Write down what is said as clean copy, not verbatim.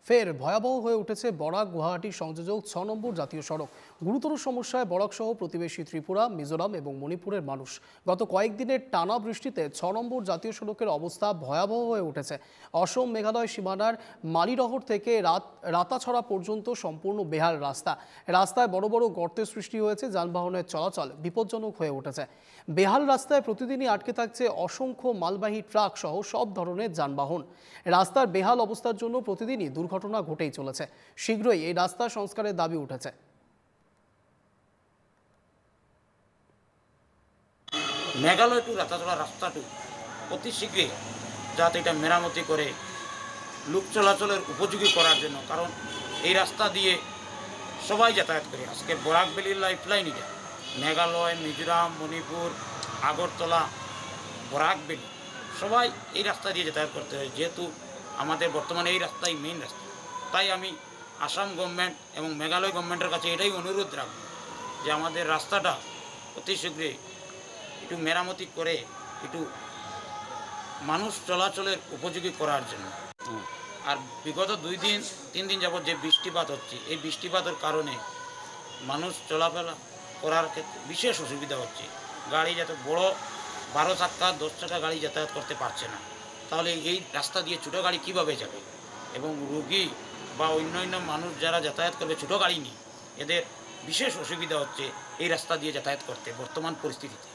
ফের ভয়াবহ হয়ে উঠেছে বরাক গুয়াহাটি সংযোজক ৬ নম্বর জাতীয় সড়ক। গুরুতর সমস্যায় বরাক সহ প্রতিবেশী ত্রিপুরা, মিজোরাম এবং মণিপুরের মানুষ। গত কয়েকদিনের টানা বৃষ্টিতে ৬ নম্বর জাতীয় সড়কের অবস্থা ভয়াবহ হয়ে উঠেছে। অসম মেঘালয় সীমানার মালিরহর থেকে রাতাছড়া পর্যন্ত সম্পূর্ণ বেহাল রাস্তা। রাস্তায় বড় বড় গর্তের সৃষ্টি হয়েছে, যানবাহনের চলাচল বিপজ্জনক হয়ে উঠেছে। বেহাল রাস্তায় প্রতিদিনই আটকে থাকছে অসংখ্য মালবাহী ট্রাক সহ সব ধরনের যানবাহন। রাস্তার বেহাল অবস্থার জন্য প্রতিদিনই দুর্ঘটনা ঘটেই চলেছে। শীঘ্রই এই রাস্তা সংস্কারের দাবি উঠেছে। মেঘালয় টু রাতাছড়া রাস্তাটু অতি শীঘ্রই যাতে এটা মেরামতি করে লোক চলাচলের উপযোগী করার জন্য, কারণ এই রাস্তা দিয়ে সবাই যাতায়াত করে। আজকে বরাক ভ্যালির লাইফলাইন এটা মেঘালয়, মিজোরাম, মণিপুর, আগরতলা, বরাক ভ্যালি সবাই এই রাস্তা দিয়ে যাতায়াত করতে হয়। যেহেতু আমাদের বর্তমানে এই রাস্তাই মেইন রাস্তা, তাই আমি আসাম গভর্নমেন্ট এবং মেঘালয় গভর্নমেন্টের কাছে এটাই অনুরোধ রাখব যে আমাদের রাস্তাটা অতি শীঘ্রই একটু মেরামতি করে একটু মানুষ চলাচলের উপযোগী করার জন্য। আর বিগত 2-3 দিন যাবৎ যে বৃষ্টিপাত হচ্ছে, এই বৃষ্টিপাতের কারণে মানুষ চলাফেরা করার ক্ষেত্রে বিশেষ অসুবিধা হচ্ছে। গাড়ি যাতে বড় 12 চাকা 10 চাকা গাড়ি যাতায়াত করতে পারছে না, তাহলে এই রাস্তা দিয়ে ছোটো গাড়ি কীভাবে যাবে? এবং রোগী বা অন্যান্য মানুষ যারা যাতায়াত করবে ছোটো গাড়ি নিয়ে, এদের বিশেষ অসুবিধা হচ্ছে এই রাস্তা দিয়ে যাতায়াত করতে বর্তমান পরিস্থিতিতে।